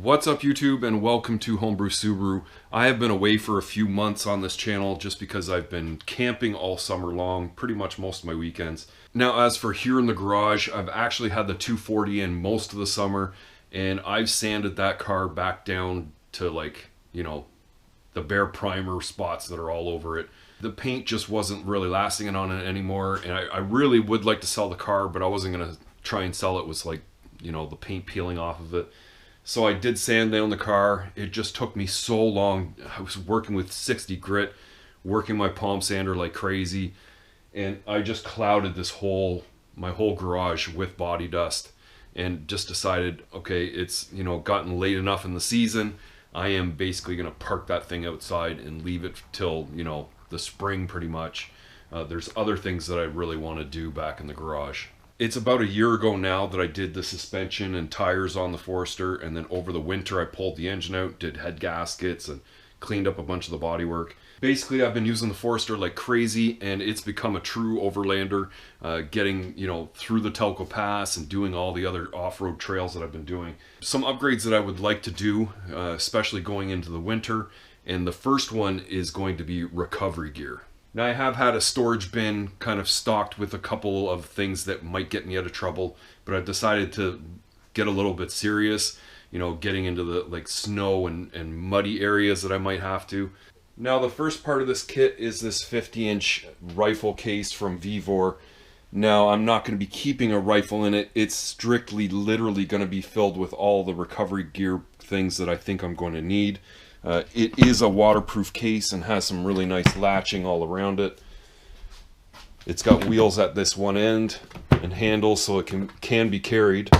What's up YouTube, and welcome to Homebrew Subaru. I have been away for a few months on this channel just because I've been camping all summer long, pretty much most of my weekends. Now as for here in the garage, I've actually had the 240 in most of the summer, and I've sanded that car back down to the bare primer spots that are all over it. The paint just wasn't really lasting on it anymore, and I really would like to sell the car, but I wasn't going to try and sell it with the paint peeling off of it. So I did sand down the car. It just took me so long. I was working with 60 grit, working my palm sander like crazy, and I just clouded my whole garage with body dust, and just decided, okay, it's gotten late enough in the season. I am basically gonna park that thing outside and leave it till the spring pretty much. There's other things that I really want to do back in the garage. It's about a year ago now that I did the suspension and tires on the Forester, and then over the winter I pulled the engine out, did head gaskets, and cleaned up a bunch of the bodywork. Basically, I've been using the Forester like crazy, and it's become a true overlander, getting through the Telco Pass and doing all the other off-road trails that I've been doing. Some upgrades that I would like to do, especially going into the winter, and the first one is going to be recovery gear. Now, I have had a storage bin kind of stocked with a couple of things that might get me out of trouble, but I've decided to get a little bit serious, getting into the snow and muddy areas that I might have to. Now, the first part of this kit is this 50-inch rifle case from Vevor. Now, I'm not going to be keeping a rifle in it. It's strictly, literally going to be filled with all the recovery gear things that I think I'm going to need. It is a waterproof case and has some really nice latching all around it. It's got wheels at this one end and handles so it can be carried.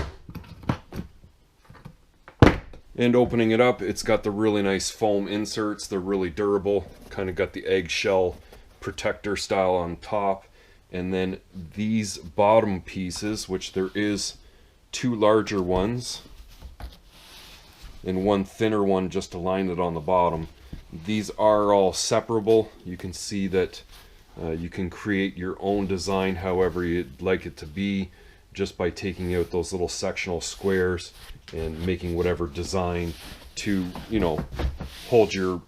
And opening it up, it's got the really nice foam inserts. They're really durable. Kind of got the eggshell protector style on top. And then these bottom pieces, which there is two larger ones and one thinner one just to line it on the bottom. These are all separable. You can see that you can create your own design however you'd like it to be, just by taking out those little sectional squares and making whatever design to hold your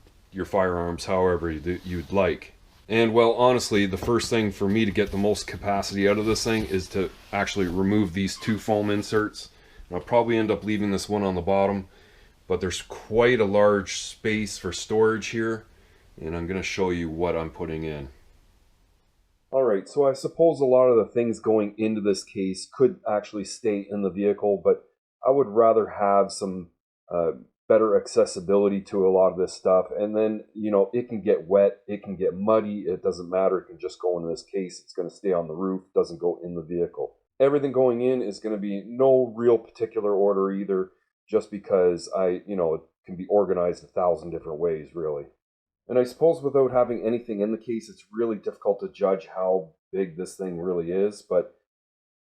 firearms however you'd like. And well, honestly, the first thing for me to get the most capacity out of this thing is to actually remove these two foam inserts. And I'll probably end up leaving this one on the bottom, but there's quite a large space for storage here, and I'm going to show you what I'm putting in. Alright, so I suppose a lot of the things going into this case could actually stay in the vehicle, but I would rather have some better accessibility to a lot of this stuff. And then, it can get wet, it can get muddy, it doesn't matter, it can just go into this case, it's going to stay on the roof, doesn't go in the vehicle. Everything going in is going to be no real particular order either, just because it can be organized 1,000 different ways, really. And I suppose without having anything in the case, it's really difficult to judge how big this thing really is, but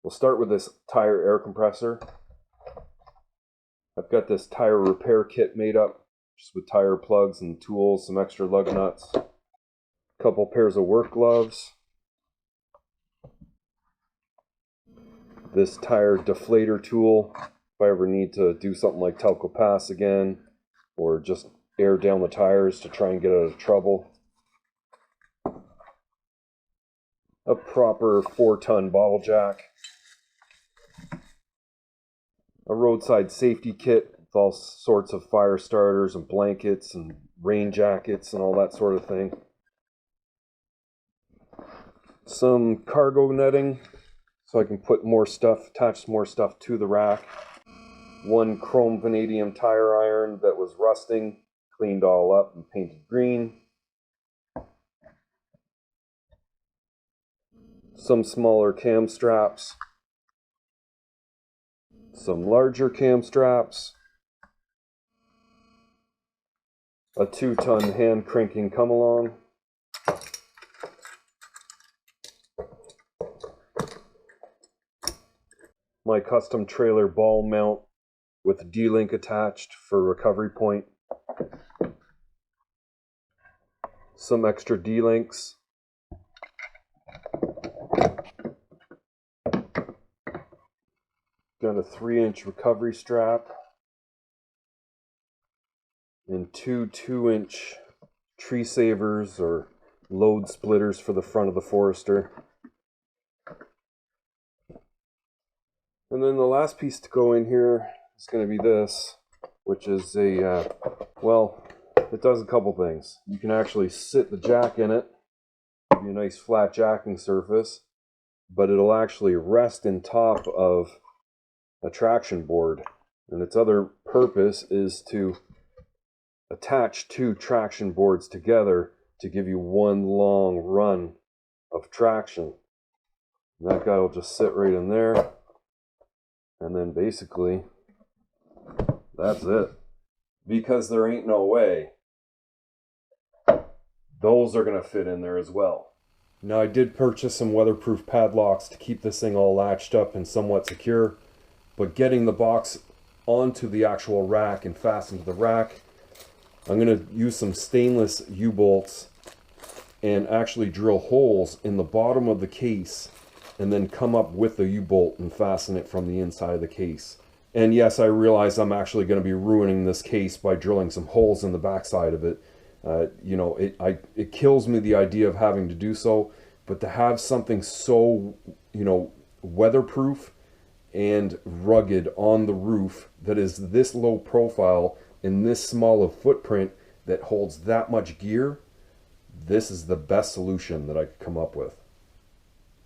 we'll start with this tire air compressor. I've got this tire repair kit made up, just with tire plugs and tools, some extra lug nuts, a couple pairs of work gloves, this tire deflator tool, if I ever need to do something like Telco Pass again, or just air down the tires to try and get out of trouble. A proper 4-ton bottle jack. A roadside safety kit with all sorts of fire starters and blankets and rain jackets and all that sort of thing. Some cargo netting so I can put more stuff, attach more stuff to the rack. One chrome vanadium tire iron that was rusting, cleaned all up and painted green. Some smaller cam straps. Some larger cam straps. A 2-ton hand cranking come along. My custom trailer ball mount with D-link attached for recovery point. Some extra D-links. Got a 3-inch recovery strap. and two 2-inch tree savers or load splitters for the front of the Forester. And then the last piece to go in here is going to be this, which is a, well, it does a couple things. You can actually sit the jack in it, give you a nice flat jacking surface, but it'll actually rest in top of a traction board. And its other purpose is to attach two traction boards together to give you one long run of traction. And that guy will just sit right in there, and then basically that's it. Because there ain't no way those are going to fit in there as well. Now, I did purchase some weatherproof padlocks to keep this thing all latched up and somewhat secure, but getting the box onto the actual rack and fastened to the rack, I'm going to use some stainless U-bolts and actually drill holes in the bottom of the case and then come up with the U-bolt and fasten it from the inside of the case. And yes, I realize I'm actually going to be ruining this case by drilling some holes in the backside of it. You know, it kills me the idea of having to do so, but to have something so, you know, weatherproof and rugged on the roof that is this low profile in this small of footprint that holds that much gear, this is the best solution that I could come up with.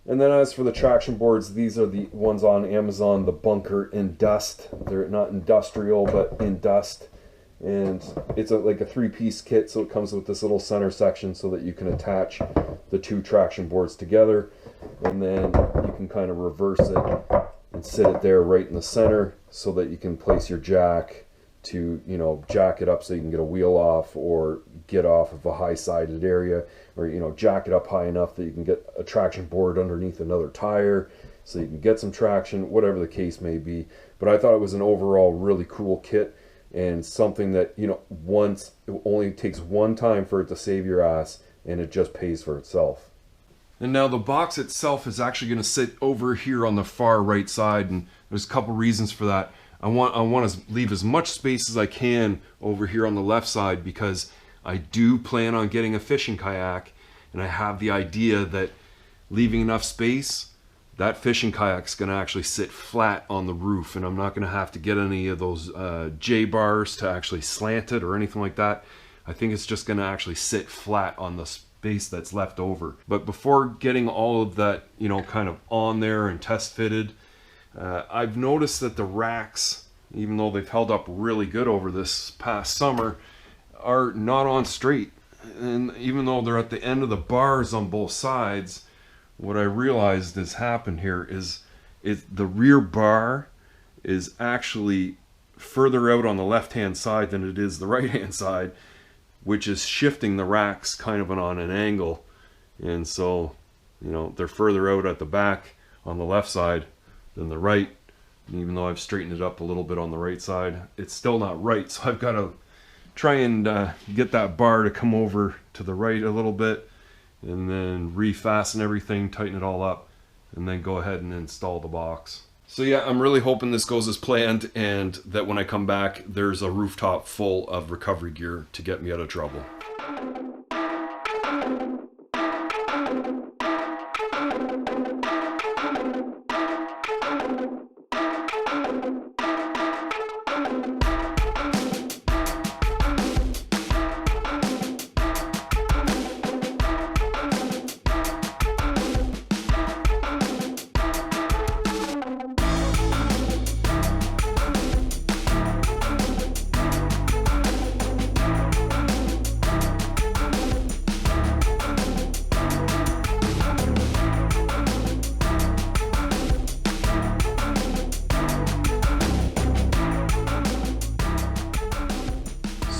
And then as for the traction boards, these are the ones on Amazon, the Bunker Indust. They're not industrial, but Indust. And it's like a 3-piece kit, so it comes with this little center section so that you can attach the two traction boards together. And then you can kind of reverse it and sit it there right in the center so that you can place your jack to, you know, jack it up so you can get a wheel off or get off of a high-sided area, or, you know, jack it up high enough that you can get a traction board underneath another tire so you can get some traction, whatever the case may be. But I thought it was an overall really cool kit and something that, you know, once, it only takes one time for it to save your ass and it just pays for itself. And now the box itself is actually going to sit over here on the far right side, and there's a couple reasons for that. I want to leave as much space as I can over here on the left side because I do plan on getting a fishing kayak, and I have the idea that leaving enough space, that fishing kayak's going to actually sit flat on the roof, and I'm not going to have to get any of those J-bars to actually slant it or anything like that. I think it's just going to actually sit flat on the space that's left over. But before getting all of that, you know, kind of on there and test fitted, I've noticed that the racks, even though they've held up really good over this past summer, are not on straight. And even though they're at the end of the bars on both sides, what I realized has happened here is the rear bar is actually further out on the left-hand side than it is the right-hand side, which is shifting the racks kind of on an angle. And so, you know, they're further out at the back on the left side than the right. And even though I've straightened it up a little bit on the right side, it's still not right. So I've got to try and get that bar to come over to the right a little bit, and then refasten everything, tighten it all up, and then go ahead and install the box. So yeah, I'm really hoping this goes as planned, and that when I come back, there's a rooftop full of recovery gear to get me out of trouble.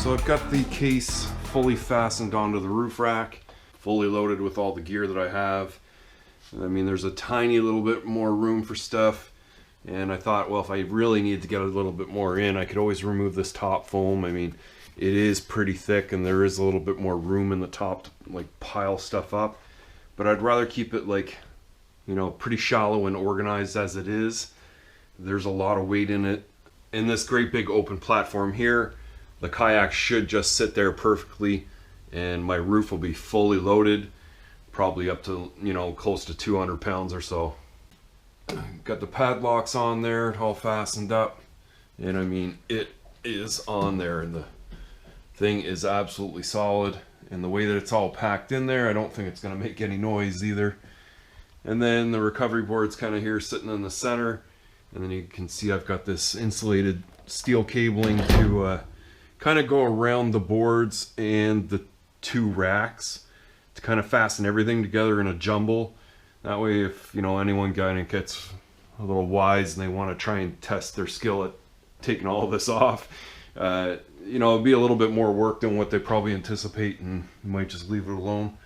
So I've got the case fully fastened onto the roof rack, fully loaded with all the gear that I have. I mean, there's a tiny little bit more room for stuff, and I thought, well, if I really need to get a little bit more in, I could always remove this top foam. I mean, it is pretty thick, and there is a little bit more room in the top to like pile stuff up, but I'd rather keep it, like, you know, pretty shallow and organized as it is. There's a lot of weight in it. In this great big open platform here, The kayak should just sit there perfectly, and my roof will be fully loaded, probably up to, you know, close to 200 pounds or so. Got the padlocks on there, all fastened up, and I mean, it is on there, and the thing is absolutely solid. And the way that it's all packed in there, I don't think it's going to make any noise either. And then the recovery board's kind of here sitting in the center, and then you can see I've got this insulated steel cabling to kind of go around the boards and the two racks to kind of fasten everything together in a jumble. That way, if, you know, anyone kind of gets a little wise and they want to try and test their skill at taking all of this off, you know, it'd be a little bit more work than what they probably anticipate, and you might just leave it alone.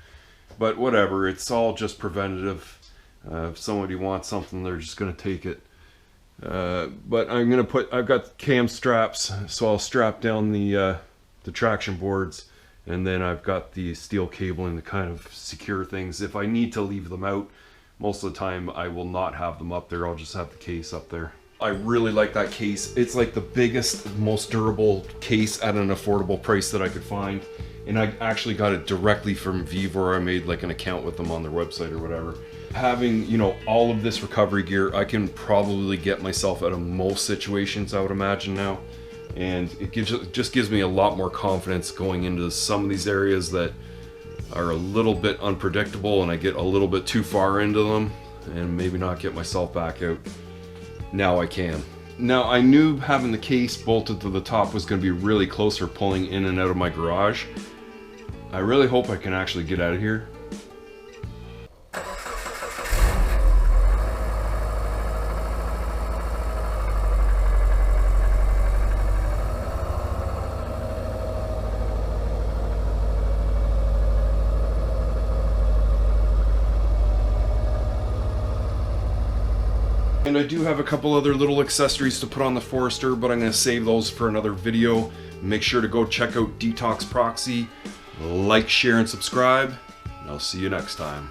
But whatever, it's all just preventative. If somebody wants something, they're just going to take it. But I've got cam straps, so I'll strap down the traction boards, and then I've got the steel cabling to kind of secure things. If I need to leave them out, most of the time I will not have them up there. I'll just have the case up there. I really like that case. It's like the biggest, most durable case at an affordable price that I could find. And I actually got it directly from Vevor. I made like an account with them on their website or whatever. Having, you know, all of this recovery gear, I can probably get myself out of most situations, I would imagine now. And it just gives me a lot more confidence going into some of these areas that are a little bit unpredictable, and I get a little bit too far into them and maybe not get myself back out. Now I can. Now, I knew having the case bolted to the top was going to be really close for pulling in and out of my garage. I really hope I can actually get out of here. And I do have a couple other little accessories to put on the Forester, but I'm going to save those for another video. Make sure to go check out Detox Proxy, like, share, and subscribe, and I'll see you next time.